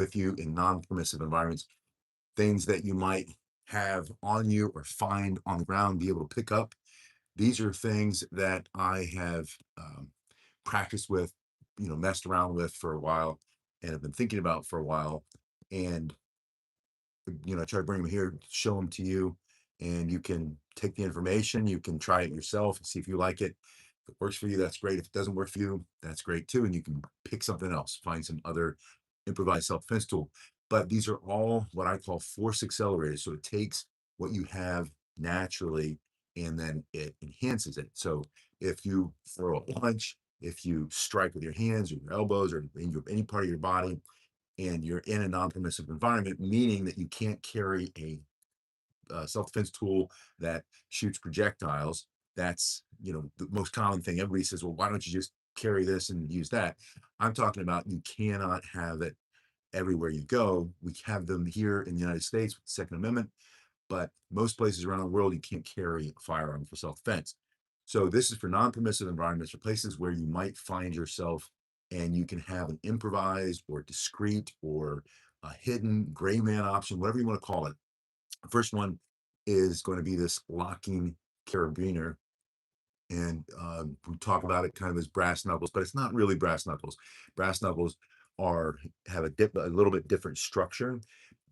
with you in non-permissive environments, things that you might have on you or find on the ground, be able to pick up. These are things that I have practiced with, messed around with for a while and have been thinking about for a while. And, I try to bring them here, show them to you, and you can take the information, you can try it yourself and see if you like it. If it works for you, that's great. If it doesn't work for you, that's great too. And you can pick something else, find some other improvised self-defense tool. But these are all what I call force accelerators. So it takes what you have naturally and then it enhances it. So if you throw a punch, if you strike with your hands or your elbows or any part of your body, and you're in a non-permissive environment, meaning that you can't carry a self-defense tool that shoots projectiles. That's the most common thing. Everybody says, well, why don't you just carry this and use that? I'm talking about you cannot have it everywhere you go. We have them here in the United States with the Second Amendment, but most places around the world, you can't carry a firearm for self-defense. So this is for non-permissive environments, for places where you might find yourself, and you can have an improvised or discreet or a hidden gray man option, whatever you want to call it. The first one is going to be this locking carabiner, and we talk about it kind of as brass knuckles, but it's not really brass knuckles. Brass knuckles are have a little bit different structure,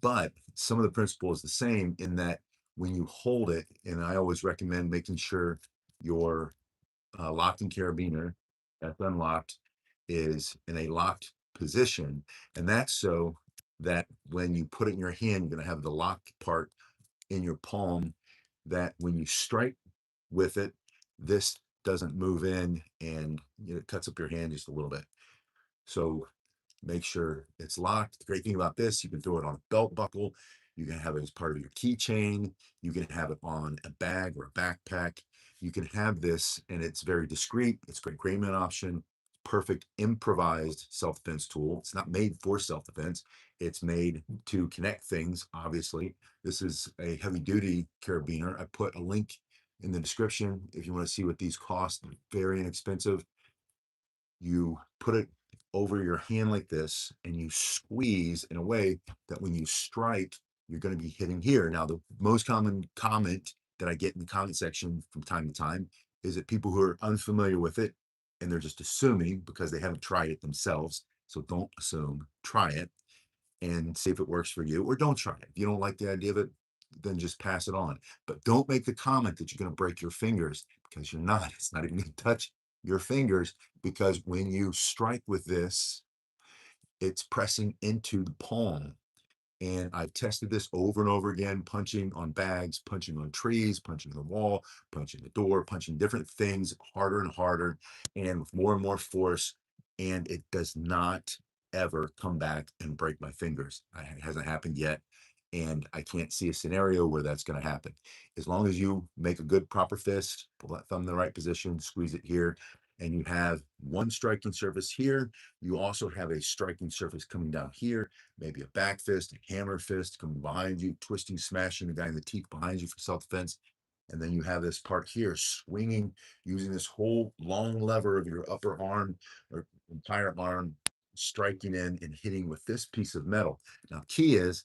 but some of the principle is the same in that when you hold it, and I always recommend making sure your locking carabiner that's unlocked is in a locked position, and that's so that when you put it in your hand, you're going to have the lock part in your palm, that when you strike with it, this doesn't move in and it cuts up your hand just a little bit. So make sure it's locked. The great thing about this, you can throw it on a belt buckle. You can have it as part of your keychain. You can have it on a bag or a backpack. You can have this, and it's very discreet. It's a great Grayman option. Perfect improvised self-defense tool. It's not made for self-defense. It's made to connect things, obviously. This is a heavy-duty carabiner. I put a link in the description if you want to see what these cost. They're very inexpensive. You put it over your hand like this and you squeeze in a way that when you strike, you're going to be hitting here. Now, the most common comment that I get in the comment section from time to time is that people who are unfamiliar with it, and they're just assuming because they haven't tried it themselves. So don't assume, try it and see if it works for you, or don't try it. If you don't like the idea of it, then just pass it on. But don't make the comment that you're going to break your fingers, because you're not. It's not even going to touch your fingers, because when you strike with this, it's pressing into the palm. And I've tested this over and over again, punching on bags, punching on trees, punching the wall, punching the door, punching different things harder and harder, and with more and more force. And it does not ever come back and break my fingers. It hasn't happened yet. And I can't see a scenario where that's going to happen. As long as you make a good proper fist, pull that thumb in the right position, squeeze it here, and you have one striking surface here. You also have a striking surface coming down here, maybe a back fist, a hammer fist coming behind you, twisting, smashing the guy in the teeth behind you for self-defense. And then you have this part here swinging, using this whole long lever of your upper arm or entire arm, striking in and hitting with this piece of metal. Now, key is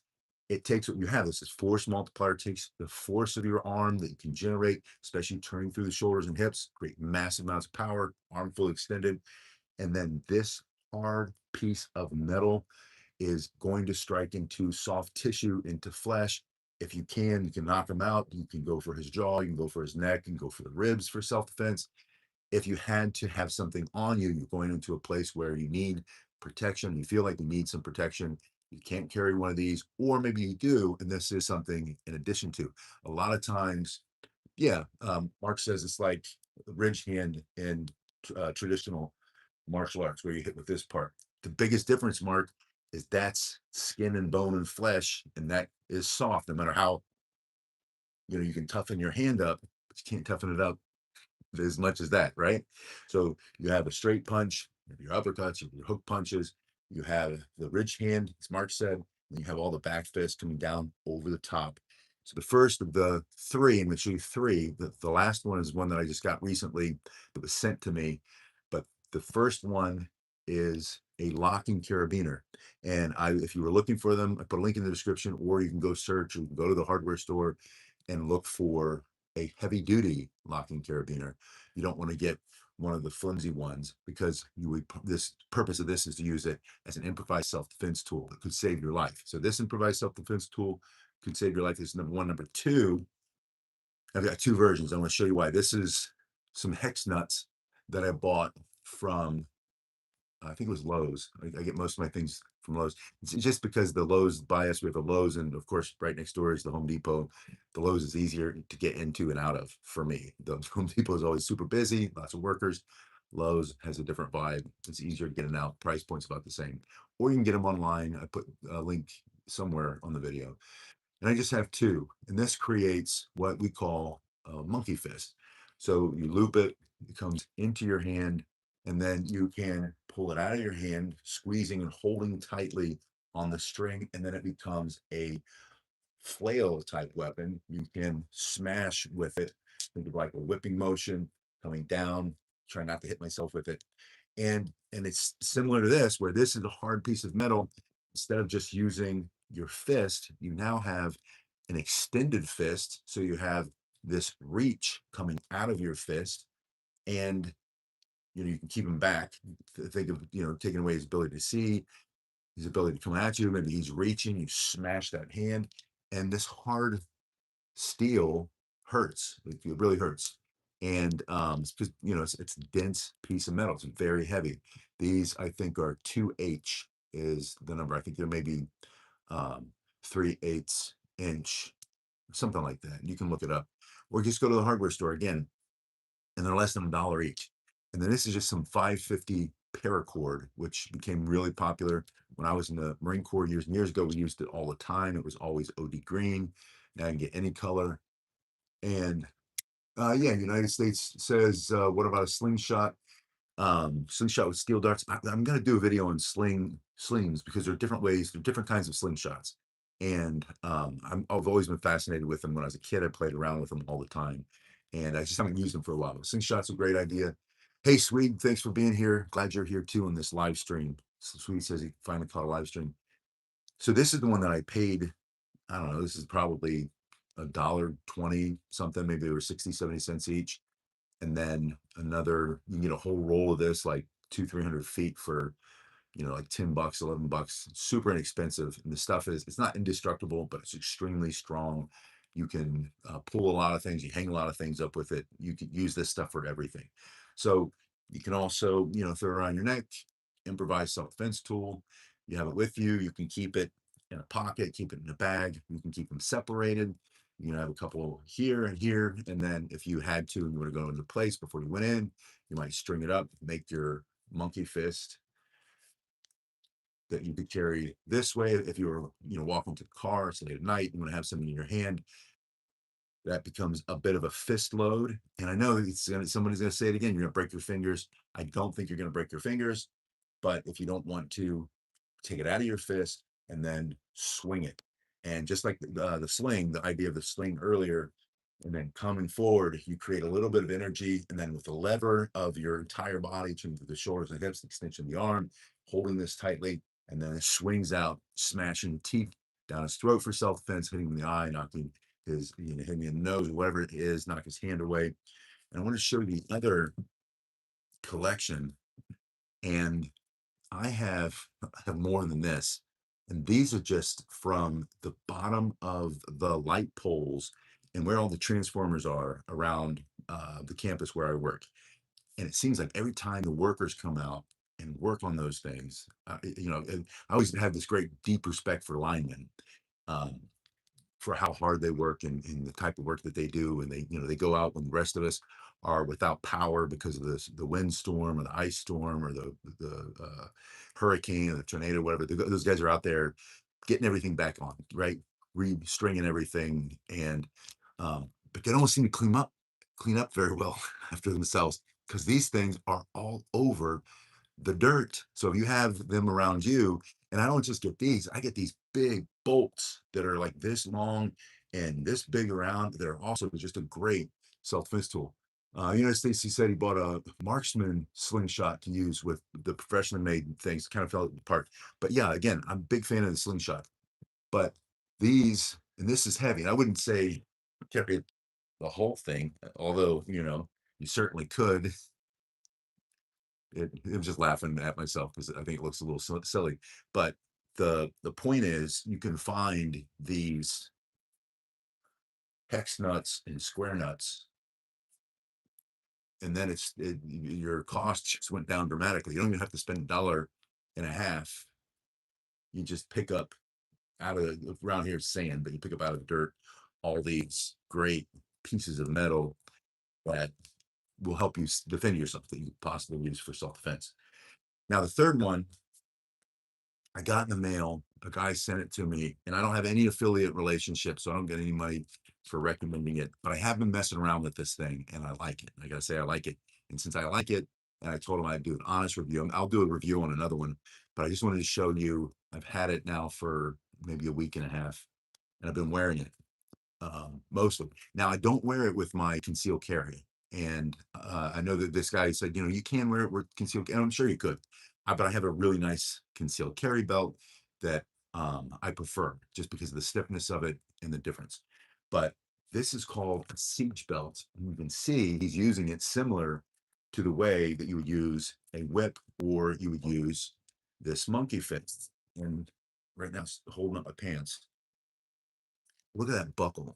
it takes what you have. This is force multiplier, takes the force of your arm that you can generate, especially turning through the shoulders and hips, create massive amounts of power, arm fully extended. And then this hard piece of metal is going to strike into soft tissue, into flesh. If you can knock him out. You can go for his jaw, you can go for his neck, you can go for the ribs for self-defense. If you had to have something on you, you're going into a place where you need protection, you feel like you need some protection, you can't carry one of these, or maybe you do, and this is something in addition to. A lot of times, yeah, Mark says it's like the ridge hand in traditional martial arts where you hit with this part. The biggest difference, Mark, is that's skin and bone and flesh, and that is soft. No matter how you can toughen your hand up, but you can't toughen it up as much as that, right? So you have a straight punch, your uppercuts, your hook punches. You have the ridge hand, as Mark said, and you have all the back fists coming down over the top. So the first of the three, I'm going to show you three. The last one is one that I just got recently that was sent to me. But the first one is a locking carabiner. And if you were looking for them, I put a link in the description, or you can go search, you can go to the hardware store and look for a heavy duty locking carabiner. You don't want to get one of the flimsy ones, because this purpose of this is to use it as an improvised self-defense tool that could save your life. So this improvised self-defense tool could save your life. This is number one. Number two, I've got two versions. I want to show you why. This is some hex nuts that I bought from, I think it was Lowe's. I get most of my things from Lowe's. It's just because the Lowe's by us, we have a Lowe's, and of course, right next door is the Home Depot. The Lowe's is easier to get into and out of for me. The Home Depot is always super busy, lots of workers. Lowe's has a different vibe. It's easier to get in and out. Price point's about the same. Or you can get them online. I put a link somewhere on the video. And I just have two. And this creates what we call a monkey fist. So you loop it, it comes into your hand, and then you can pull it out of your hand, squeezing and holding tightly on the string, and then it becomes a flail type weapon. You can smash with it. Think of like a whipping motion coming down, try not to hit myself with it. And it's similar to this, where this is a hard piece of metal. Instead of just using your fist, you now have an extended fist. So you have this reach coming out of your fist, and you can keep him back. Think of taking away his ability to see, his ability to come at you. Maybe he's reaching, you smash that hand, and this hard steel hurts. It really hurts. And it's because it's a dense piece of metal. It's very heavy. These, I think, are 2H is the number. I think there may be 3/8 inch, something like that. You can look it up, or just go to the hardware store again, and they're less than $1 each. And then this is just some 550 paracord, which became really popular when I was in the Marine Corps years and years ago. We used it all the time. It was always OD green. Now I can get any color. And yeah, United States says, what about a slingshot? Slingshot with steel darts. I'm going to do a video on slings, because there are different ways, there are different kinds of slingshots. And I've always been fascinated with them. When I was a kid, I played around with them all the time. And I just haven't used them for a while. Slingshot's a great idea. Hey, Swede, thanks for being here. Glad you're here too on this live stream. Swede says he finally caught a live stream. So this is the one that I paid, I don't know, this is probably $1.20 something. Maybe they were 60, 70 cents each. And then another, you can get a whole roll of this, like 200-300 feet for, like $10, $11. Super inexpensive. And the stuff it's not indestructible, but it's extremely strong. You can pull a lot of things. You hang a lot of things up with it. You can use this stuff for everything. So you can also, throw it around your neck. Improvised self-defense tool. You have it with you. You can keep it in a pocket, keep it in a bag. You can keep them separated. Have a couple here and here. And then if you had to, and you want to go into place before you went in, you might string it up, make your monkey fist that you could carry this way. If you were, walking to the car, it's late at night, you want to have something in your hand, that becomes a bit of a fist load. And I know somebody's going to say it again, you're going to break your fingers. I don't think you're going to break your fingers, but if you don't want to, take it out of your fist and then swing it. And just like the sling, the idea of the sling earlier, and then coming forward, you create a little bit of energy. And then with the lever of your entire body, to the shoulders and hips, the extension of the arm, holding this tightly, and then it swings out, smashing teeth down his throat for self-defense, hitting him in the eye, knocking his, hitting him in the nose, whatever it is, knock his hand away. And I want to show you the other collection. And I have more than this. And these are just from the bottom of the light poles and where all the transformers are around the campus where I work. And it seems like every time the workers come out and work on those things, I always have this great deep respect for linemen. Um, for how hard they work, and the type of work that they do. And they go out when the rest of us are without power because of the windstorm or the ice storm or the hurricane or the tornado, whatever. Those guys are out there getting everything back on, right? Restringing everything. And but they don't seem to clean up very well after themselves, because these things are all over the dirt. So if you have them around you, and I don't just get these, I get these big bolts that are like this long and this big around, that are also just a great self-defense tool. United States, he said he bought a marksman slingshot to use with the professionally made things, kind of fell apart. But yeah, again, I'm a big fan of the slingshot. But these, and this is heavy. I wouldn't say carry the whole thing, although, you certainly could. I'm just laughing at myself because I think it looks a little silly. But the point is, you can find these hex nuts and square nuts, and then your cost just went down dramatically. You don't even have to spend $1.50. You just pick up out of around here sand, but you pick up out of the dirt all these great pieces of metal that will help you defend yourself, that you could possibly use for self-defense. Now, the third one I got in the mail. A guy sent it to me, and I don't have any affiliate relationship, so I don't get any money for recommending it. But I have been messing around with this thing, and I like it. I gotta say, I like it. And since I like it, and I told him I'd do an honest review, I'll do a review on another one. But I just wanted to show you. I've had it now for maybe a week and a half, and I've been wearing it mostly. Now, I don't wear it with my concealed carry. And I know that this guy said, you can wear it with concealed, and I'm sure you could. But I have a really nice concealed carry belt that I prefer just because of the stiffness of it and the difference. But this is called a siege belt. And you can see he's using it similar to the way that you would use a whip or you would use this monkey fist. And right now, it's holding up my pants. Look at that buckle.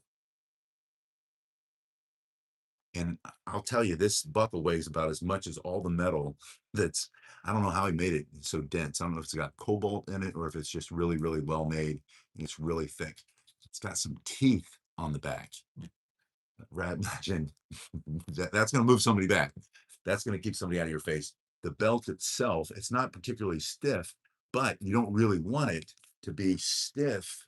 And I'll tell you, this buckle weighs about as much as all the metal that's, I don't know how he made it so dense. I don't know if it's got cobalt in it or if it's just really, really well made and it's really thick. It's got some teeth on the back. Imagine that's going to move somebody back. That's going to keep somebody out of your face. The belt itself, it's not particularly stiff, but you don't really want it to be stiff.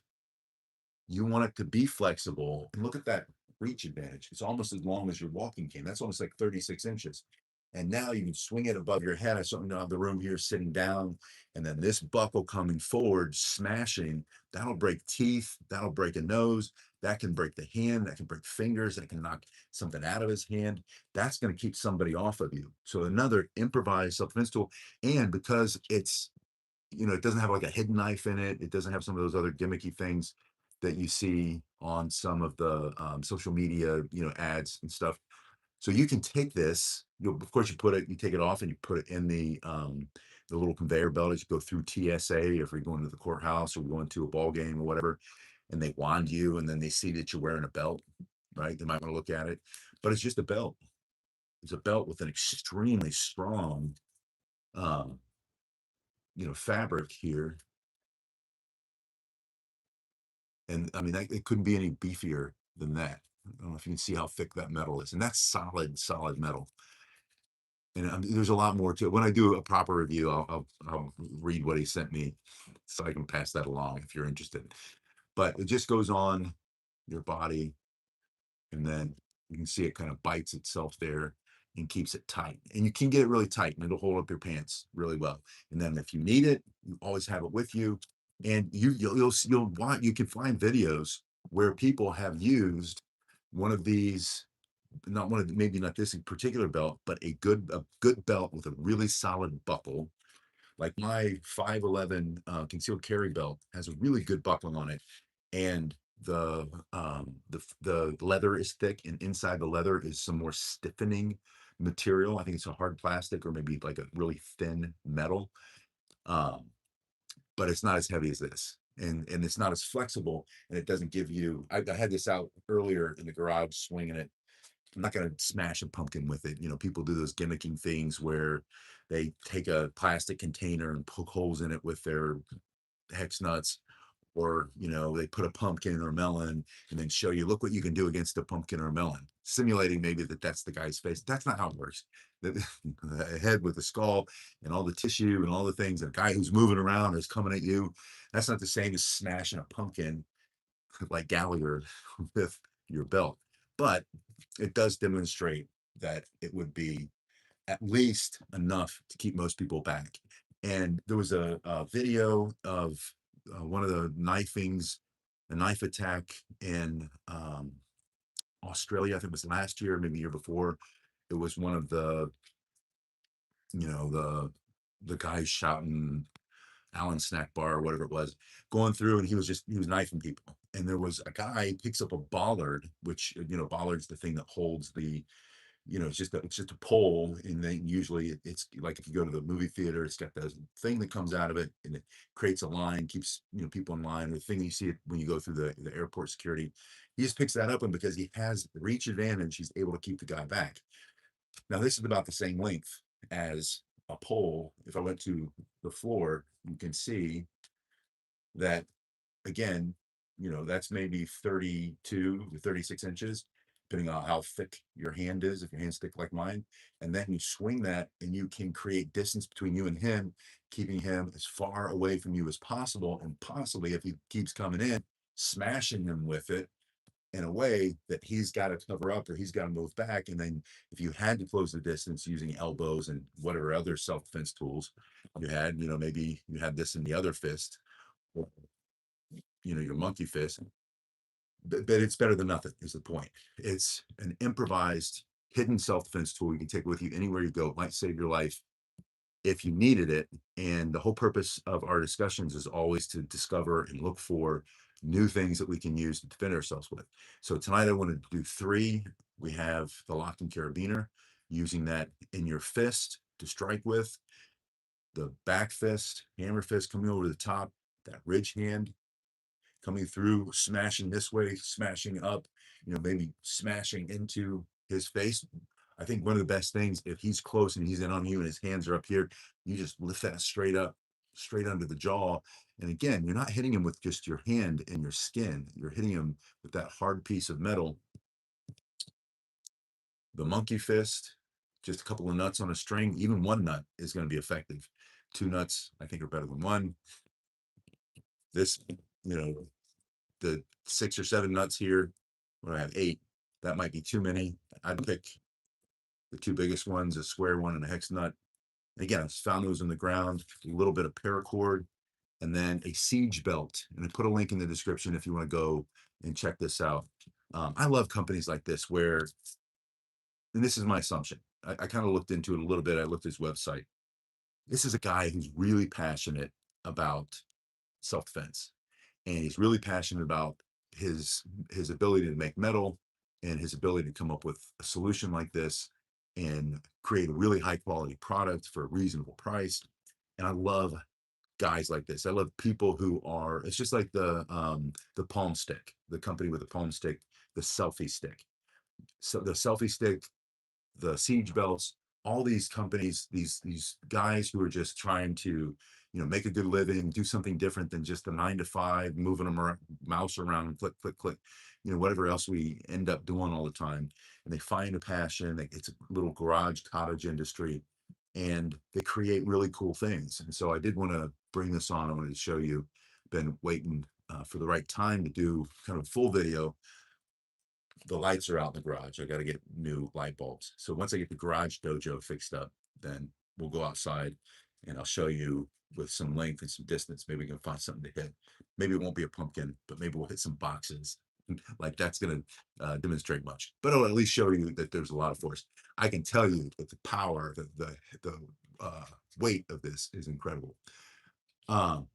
You want it to be flexible. And look at that reach advantage. It's almost as long as your walking cane. That's almost like 36 inches. And now you can swing it above your head. I certainly don't have the room here sitting down. And then this buckle coming forward, smashing, that'll break teeth. That'll break a nose. That can break the hand. That can break fingers. That can knock something out of his hand. That's going to keep somebody off of you. So another improvised self-defense tool. And because it doesn't have like a hidden knife in it. It doesn't have some of those other gimmicky things that you see on some of the social media, ads and stuff. So you can take this. Of course, you take it off and you put it in the little conveyor belt as you go through TSA, if you're going to the courthouse or going to a ball game or whatever, and they wand you, and then they see that you're wearing a belt, right? They might want to look at it, but it's just a belt. It's a belt with an extremely strong, um, fabric here. And I mean, it couldn't be any beefier than that. I don't know if you can see how thick that metal is, and that's solid, solid metal. And there's a lot more to it. When I do a proper review, I'll read what he sent me, so I can pass that along if you're interested. But it just goes on your body, and then you can see it kind of bites itself there and keeps it tight. And you can get it really tight, and it'll hold up your pants really well. And then if you need it, you always have it with you. And you can find videos where people have used one of these, not one of maybe not this in particular belt, but a good belt with a really solid buckle. Like my 511 concealed carry belt has a really good buckle on it, and the leather is thick, and inside the leather is some more stiffening material. I think it's a hard plastic or maybe like a really thin metal, um, but it's not as heavy as this, and it's not as flexible, and it doesn't give you. I had this out earlier in the garage swinging it. I'm not going to smash a pumpkin with it. People do those gimmicking things where they take a plastic container and poke holes in it with their hex nuts, or they put a pumpkin or a melon and then show you, look what you can do against a pumpkin or a melon, simulating maybe that's the guy's face. That's not how it works. The head with the skull and all the tissue and all the things, a guy who's moving around is coming at you. That's not the same as smashing a pumpkin like Gallagher with your belt, but it does demonstrate that it would be at least enough to keep most people back. And there was a video of one of the a knife attack in Australia. I think it was last year, maybe the year before. it was one of the guys shouting Allen snack bar or whatever it was, going through, and he was knifing people. And there was a guy picks up a bollard, which bollard's the thing that holds the, it's just a pole, and then usually it's like if you go to the movie theater, it's got the thing that comes out of it, and it creates a line, keeps people in line. The thing you see it when you go through the airport security, he just picks that up, and because he has reach advantage, he's able to keep the guy back. Now this is about the same length as a pole. If I went to the floor, you can see that again, that's maybe 32 to 36 inches, depending on how thick your hand is, if your hand's thick like mine. And then you swing that and you can create distance between you and him, keeping him as far away from you as possible. And possibly, if he keeps coming in, smashing him with it in a way that he's got to cover up or he's got to move back. And then if you had to close the distance using elbows and whatever other self-defense tools you had, maybe you had this in the other fist, or your monkey fist, but it's better than nothing is the point. It's an improvised hidden self-defense tool you can take with you anywhere you go. It might save your life if you needed it. And the whole purpose of our discussions is always to discover and look for new things that we can use to defend ourselves with. So tonight I wanted to do three. We have the locked and carabiner, using that in your fist to strike with, the back fist, hammer fist coming over the top, that ridge hand coming through, smashing this way, smashing up, maybe smashing into his face. I think one of the best things, if he's close and he's in on you and his hands are up here, you just lift that straight up, straight under the jaw. And again, you're not hitting him with just your hand and your skin. You're hitting him with that hard piece of metal. The monkey fist, just a couple of nuts on a string. Even one nut is going to be effective. Two nuts, I think, are better than one. This, the 6 or 7 nuts here, when I have 8, that might be too many. I'd pick the 2 biggest ones, a square one and a hex nut. And again, I found those in the ground, a little bit of paracord, and then a siege belt. And I put a link in the description if you want to go and check this out. I love companies like this where, and this is my assumption, I kind of looked into it a little bit. I looked at his website. This is a guy who's really passionate about self-defense, and he's really passionate about his ability to make metal and his ability to come up with a solution like this and create a really high quality product for a reasonable price. And I love guys like this. I love people who are, it's just like the palm stick, the company with the palm stick, the selfie stick. So the selfie stick, the siege belts, all these companies, these guys who are just trying to, make a good living, do something different than just the 9 to 5, moving them around, mouse around, click, click, click, whatever else we end up doing all the time. And they find a passion. It's a little garage cottage industry, and they create really cool things. And so I did want to bring this on. I wanted to show you. Been waiting for the right time to do kind of a full video. The lights are out in the garage. I got to get new light bulbs. So once I get the garage dojo fixed up, then we'll go outside and I'll show you with some length and some distance. Maybe we can find something to hit. Maybe it won't be a pumpkin, but maybe we'll hit some boxes. Like that's going to demonstrate much, but I'll at least show you that there's a lot of force. I can tell you that the power, the weight of this is incredible. Um,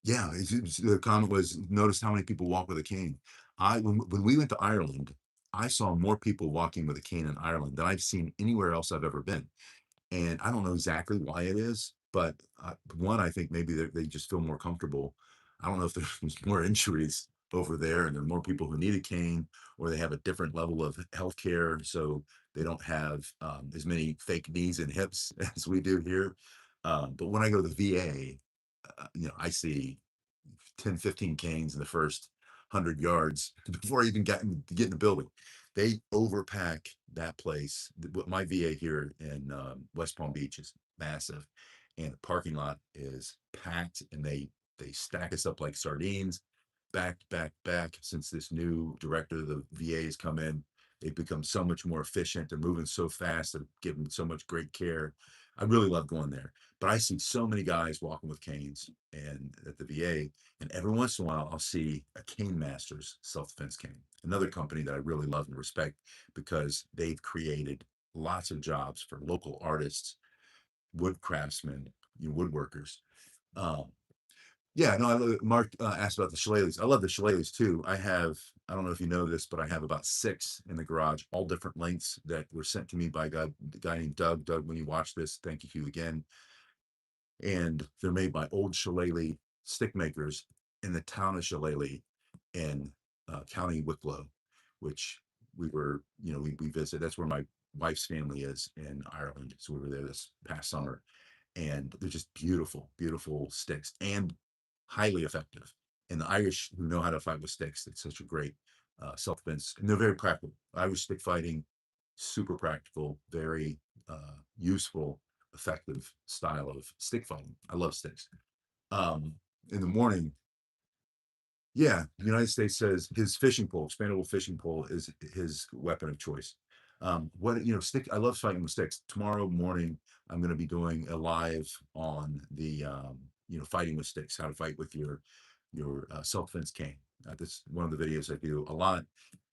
yeah, the comment was, notice how many people walk with a cane. When we went to Ireland, I saw more people walking with a cane in Ireland than I've seen anywhere else I've ever been. And I don't know exactly why it is, but one, I think maybe they just feel more comfortable. I don't know if there's more injuries over there and there are more people who need a cane, or they have a different level of health care, so they don't have as many fake knees and hips as we do here. But when I go to the VA, I see 10, 15 canes in the first 100 yards before I even get in the building. They overpack that place. My VA here in West Palm Beach is massive, and the parking lot is packed, and they stack us up like sardines, back, back, back. Since this new director of the VA has come in, they've become so much more efficient. They're moving so fast. They're giving so much great care. I really love going there. But I see so many guys walking with canes and at the VA, and every once in a while I'll see a Cane Masters self-defense cane, another company that I really love and respect because they've created lots of jobs for local artists, wood craftsmen, woodworkers. Um, yeah, no, Mark asked about the shillelaghs. I love the shillelaghs too. I don't know if you know this, but I have about six in the garage, all different lengths that were sent to me by a guy named Doug. Doug, when you watch this, thank you again. And they're made by old shillelagh stick makers in the town of Shillelagh in County Wicklow, which we visit. That's where my wife's family is in Ireland. So we were there this past summer, and they're just beautiful, beautiful sticks and highly effective. And the Irish who know how to fight with sticks, it's such a great self-defense, and they're very practical. Irish stick fighting, super practical, very useful, effective style of stick fighting. I love sticks. Um, in the morning, yeah, the United States says his fishing pole, expandable fishing pole, is his weapon of choice. Stick. I love fighting with sticks. Tomorrow morning, I'm going to be doing a live on the fighting with sticks, how to fight with your self defense cane. That's one of the videos I do a lot.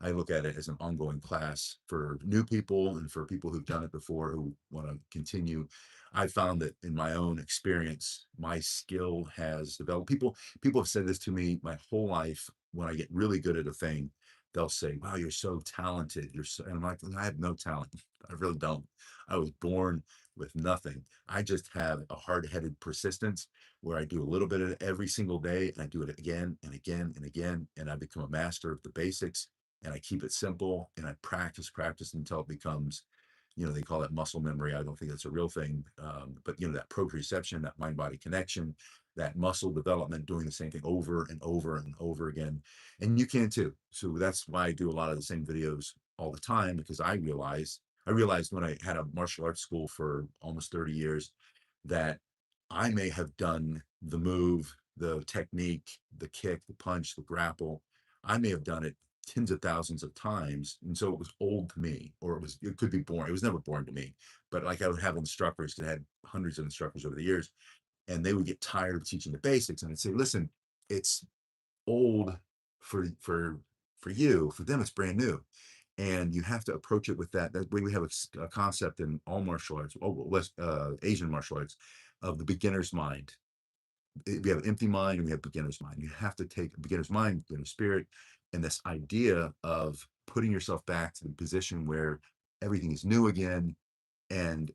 I look at it as an ongoing class for new people and for people who've done it before who want to continue. I found that in my own experience, my skill has developed. People have said this to me my whole life. When I get really good at a thing, they'll say, "Wow, you're so talented." And I'm like, I have no talent. I really don't. I was born with nothing. I just have a hard-headed persistence where I do a little bit of it every single day, and I do it again and again and again, and I become a master of the basics. And I keep it simple, and I practice until it becomes, they call that muscle memory. I don't think that's a real thing, but that proprioception, that mind-body connection, that muscle development, doing the same thing over and over and over again, and you can too. So that's why I do a lot of the same videos all the time, because I realized when I had a martial arts school for almost 30 years that I may have done the move, the technique, the kick, the punch, the grapple. I may have done it tens of thousands of times. And so it was old to me, or it could be boring. It was never boring to me. But like I would have instructors that had hundreds of instructors over the years, and they would get tired of teaching the basics. And I'd say, listen, it's old for you. For them, it's brand new. And you have to approach it with that way. We have a concept in all martial arts, Asian martial arts, of the beginner's mind. We have an empty mind and we have beginner's mind. You have to take a beginner's mind, beginner's spirit, and this idea of putting yourself back to the position where everything is new again, and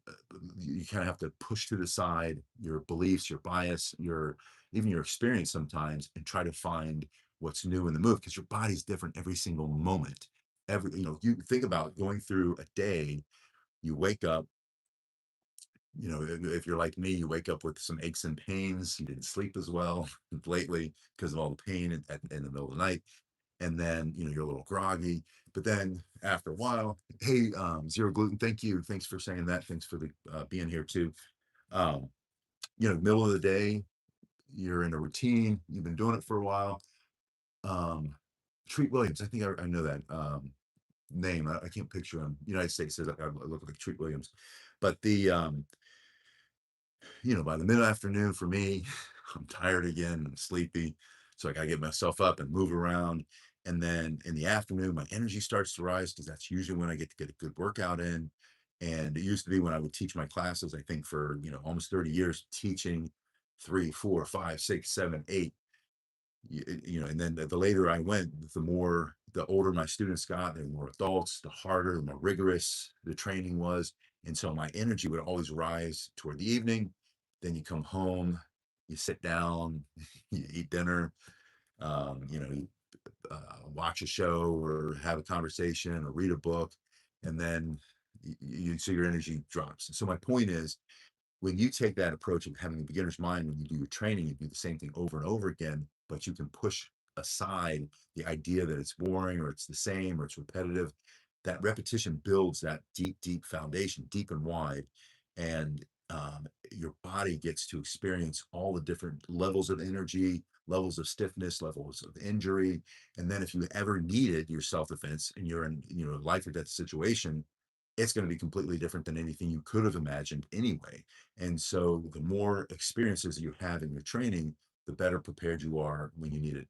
you kind of have to push to the side your beliefs, your bias, even your experience sometimes, and try to find what's new in the move, because your body's different every single moment. You think about going through a day. You wake up, if you're like me, you wake up with some aches and pains. You didn't sleep as well lately because of all the pain in the middle of the night. And then, you're a little groggy. But then after a while, hey, Zero Gluten, thank you. Thanks for saying that. Thanks for being here too. Um, Middle of the day, you're in a routine. You've been doing it for a while. Treat Williams, I think I know that name. I can't picture him. United States says I look like Treat Williams. But by the mid-afternoon for me, I'm tired again and sleepy. So I gotta get myself up and move around. And then in the afternoon, my energy starts to rise because that's usually when I get to get a good workout in. And it used to be when I would teach my classes, I think for, almost 30 years, teaching 3, 4, 5, 6, 7, 8. And then the later I went, the older my students got, they were more adults, the harder, the more rigorous the training was. And so my energy would always rise toward the evening. Then you come home, you sit down, you eat dinner, you watch a show or have a conversation or read a book, and then so your energy drops. So my point is, when you take that approach of having a beginner's mind, when you do your training, you do the same thing over and over again, but you can push aside the idea that it's boring or it's the same or it's repetitive. That repetition builds that deep, deep foundation, deep and wide. And your body gets to experience all the different levels of energy, levels of stiffness, levels of injury. And then if you ever needed your self-defense and you're in, a life or death situation, it's going to be completely different than anything you could have imagined anyway. And so the more experiences you have in your training, the better prepared you are when you need it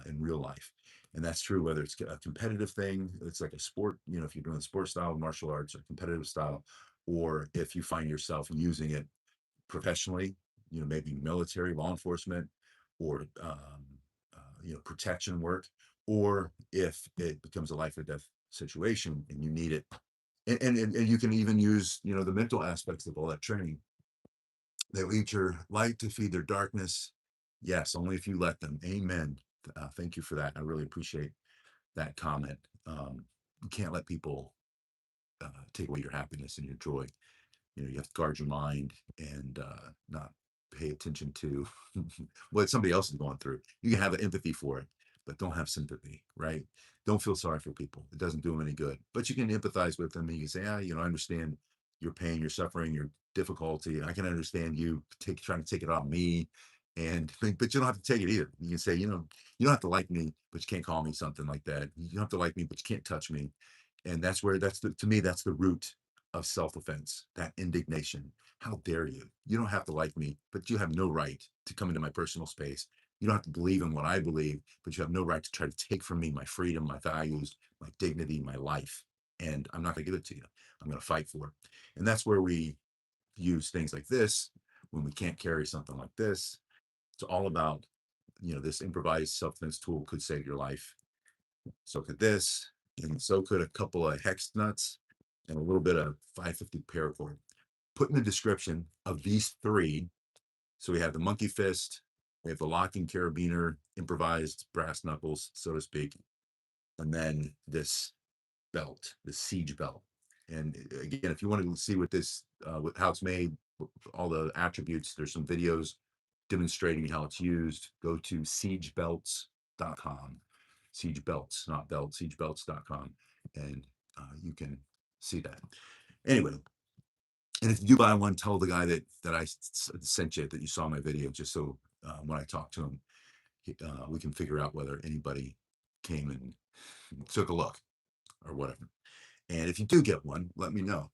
in real life. And that's true whether it's a competitive thing, it's like a sport, you know, if you're doing sport style martial arts or competitive style, or if you find yourself using it professionally, you know, maybe military, law enforcement, or you know, protection work, or if it becomes a life or death situation and you need it. And you can even use, you know, the mental aspects of all that training. They'll eat your light to feed their darkness. Yes, only if you let them. Amen. Thank you for that. I really appreciate that comment. You can't let people take away your happiness and your joy. You know, you have to guard your mind and not pay attention to what somebody else is going through. You can have an empathy for it, but don't have sympathy, right? Don't feel sorry for people. It doesn't do them any good. But you can empathize with them and you can say, you know, I understand your pain, your suffering, your difficulty. I can understand you trying to take it off me. And but you don't have to take it either. You can say, you know, you don't have to like me, but you can't call me something like that. You don't have to like me, but you can't touch me. And that's where to me, that's the root of self-defense, that indignation. How dare you? You don't have to like me, but you have no right to come into my personal space. You don't have to believe in what I believe, but you have no right to try to take from me my freedom, my values, my dignity, my life. And I'm not going to give it to you. I'm going to fight for it. And that's where we use things like this when we can't carry something like this. It's all about, you know, this improvised self-defense tool could save your life. So could this, and so could a couple of hex nuts and a little bit of 550 paracord. Put in the description of these three. So we have the monkey fist, we have the locking carabiner, improvised brass knuckles, so to speak, and then this belt, the siege belt. And again, if you want to see what this, how it's made, all the attributes, there's some videos demonstrating how it's used. Go to siegebelts.com. Siege belts, not belts, siegebelts.com. And you can see that. Anyway, and if you do buy one, tell the guy that I sent you that you saw my video, just so when I talk to him, we can figure out whether anybody came and took a look or whatever. And if you do get one, let me know.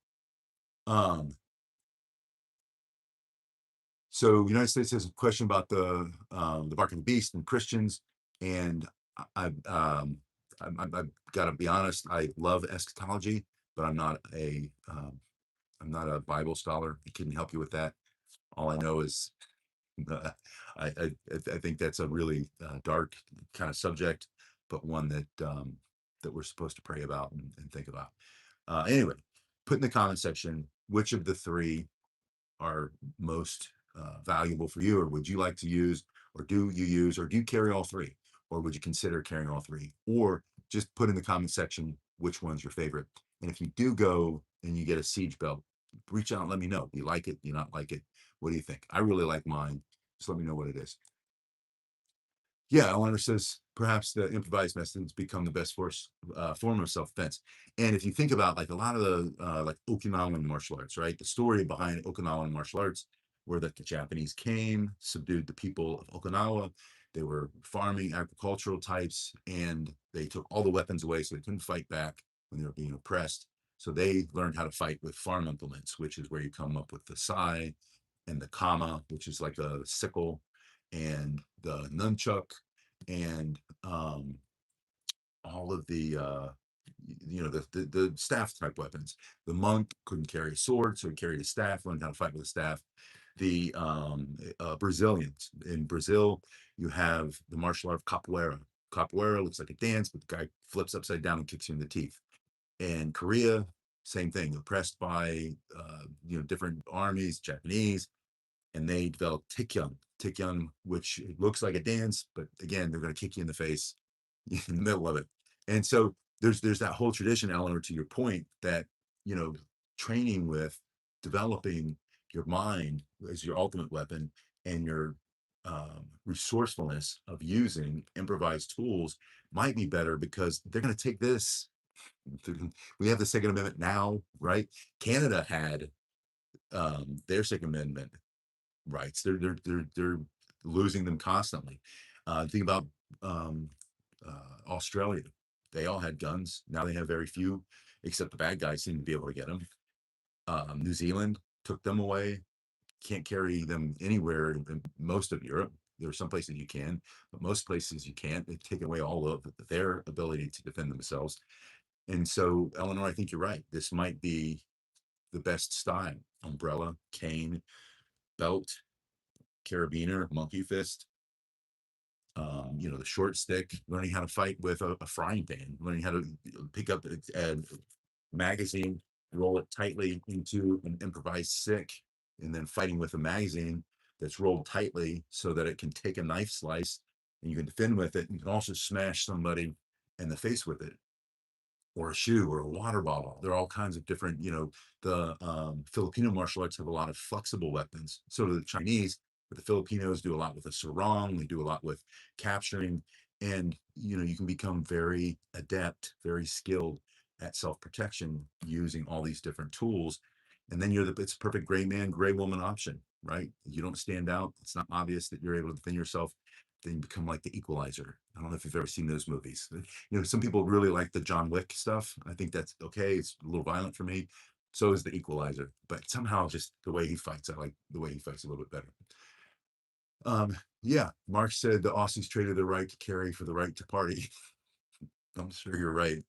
So the United States has a question about the mark of the beast and Christians, and I've got to be honest. I love eschatology, but I'm not a Bible scholar. I couldn't help you with that. All I know is I think that's a really dark kind of subject, but one that we're supposed to pray about and think about. Anyway, put in the comment section which of the three are most valuable for you, or would you like to use, or do you use, or do you carry all three, or would you consider carrying all three, or just put in the comment section which one's your favorite. And if you do go and you get a siege belt, reach out and let me know. Do you like it? Do you not like it? What do you think? I really like mine. Just let me know what it is. Yeah, Eleanor says perhaps the improvised methods become the best form of self-defense. And if you think about like a lot of the like Okinawan martial arts, right? The story behind Okinawan martial arts, where the Japanese came, subdued the people of Okinawa. They were farming agricultural types, and they took all the weapons away, so they couldn't fight back when they were being oppressed. So they learned how to fight with farm implements, which is where you come up with the sai and the kama, which is like a sickle, and the nunchuck, and all of the you know the staff type weapons. The monk couldn't carry a sword, so he carried a staff, learned how to fight with a staff. The Brazilians, in Brazil, you have the martial art of capoeira. Capoeira looks like a dance, but the guy flips upside down and kicks you in the teeth. And Korea, same thing, oppressed by you know, different armies, Japanese, and they developed Tikyun, which looks like a dance, but again, they're going to kick you in the face in the middle of it. And so there's that whole tradition, Eleanor, to your point, that, you know, training with developing your mind as your ultimate weapon, and your resourcefulness of using improvised tools might be better, because they're going to take this. We have the Second Amendment now, right? Canada had their Second Amendment rights. They're losing them constantly. Think about Australia. They all had guns. Now they have very few, except the bad guys seem to be able to get them. New Zealand took them away. Can't carry them anywhere in most of Europe. There are some places you can, but most places you can't. They've taken away all of their ability to defend themselves. And so, Eleanor, I think you're right. This might be the best style: umbrella, cane, belt, carabiner, monkey fist. The short stick, learning how to fight with a frying pan, learning how to pick up a magazine, roll it tightly into an improvised stick, and then fighting with a magazine that's rolled tightly so that it can take a knife slice and you can defend with it. You can also smash somebody in the face with it, or a shoe or a water bottle. There are all kinds of different, the Filipino martial arts have a lot of flexible weapons. So do the Chinese, but the Filipinos do a lot with a sarong. They do a lot with capturing. And, you can become very adept, very skilled at self-protection using all these different tools. And then it's a perfect gray man, gray woman option, right? You don't stand out. It's not obvious that you're able to defend yourself. Then you become like the equalizer. I don't know if you've ever seen those movies. Some people really like the John Wick stuff. I think that's okay. It's a little violent for me. So is the Equalizer, but somehow just the way he fights, I like the way he fights a little bit better. Yeah, Mark said the Aussies traded the right to carry for the right to party. I'm sure you're right.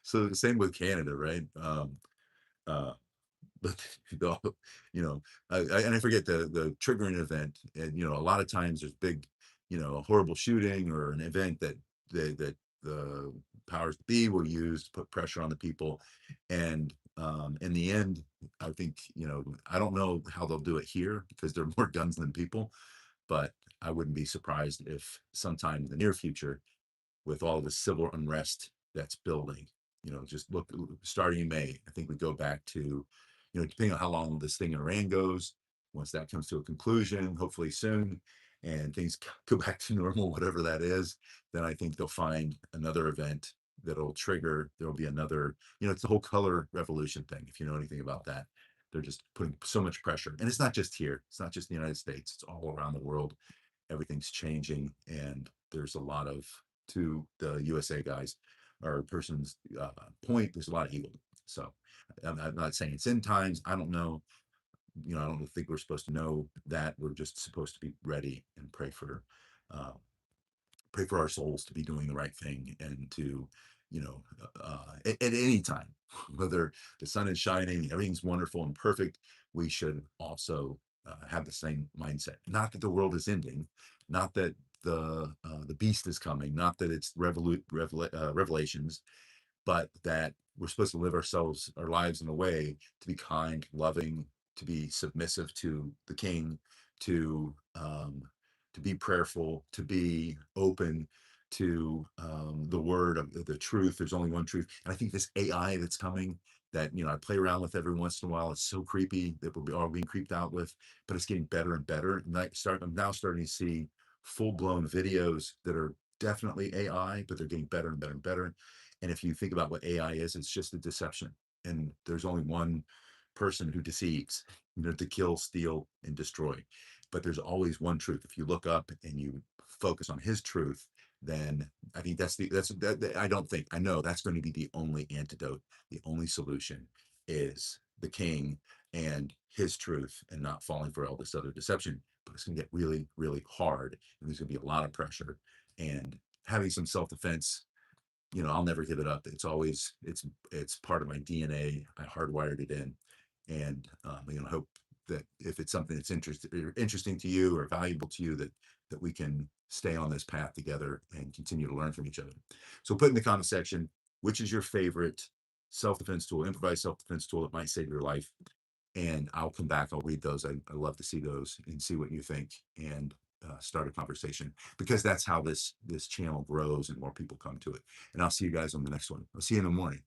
So the same with Canada, right? Uh, but you know, and I forget the triggering event, and a lot of times there's big, horrible shooting or an event that the powers that be will use to put pressure on the people, and in the end, I think I don't know how they'll do it here because there are more guns than people, but I wouldn't be surprised if sometime in the near future, with all the civil unrest that's building. Just look, starting in May, I think we go back to, depending on how long this thing in Iran goes, once that comes to a conclusion, hopefully soon, and things go back to normal, whatever that is, then I think they'll find another event that'll trigger, there'll be another, it's the whole color revolution thing. If you know anything about that, they're just putting so much pressure. And it's not just here, it's not just the United States, it's all around the world. Everything's changing, and there's a lot of, to the USA guys or person's point, there's a lot of evil. So I'm not saying it's end times. I don't know. I don't think we're supposed to know that. We're just supposed to be ready and uh, pray for our souls to be doing the right thing, and to, at any time, whether the sun is shining, everything's wonderful and perfect, we should also have the same mindset. Not that the world is ending, not that the beast is coming, not that it's revelations, but that we're supposed to live our lives in a way to be kind, loving, to be submissive to the king, to be prayerful, to be open to the word of the truth. There's only one truth. And I think this AI that's coming, that I play around with every once in a while, it's so creepy that we're all being creeped out with, but it's getting better and better. And I'm now starting to see full-blown videos that are definitely AI, but they're getting better and better and better. And if you think about what AI is, it's just a deception. And there's only one person who deceives, to kill, steal, and destroy. But there's always one truth. If you look up and you focus on his truth, then I think I don't think, I know that's going to be the only antidote. The only solution is the king and his truth, and not falling for all this other deception. But it's going to get really, really hard. And there's going to be a lot of pressure. And having some self-defense, I'll never give it up. It's always, it's part of my DNA. I hardwired it in. And hope that if it's something that's interesting to you or valuable to you, that we can stay on this path together and continue to learn from each other. So put in the comment section, which is your favorite self-defense tool, improvised self-defense tool that might save your life. And I'll come back, I'll read those. I love to see those and see what you think, and start a conversation, because that's how this channel grows and more people come to it. And I'll see you guys on the next one. I'll see you in the morning.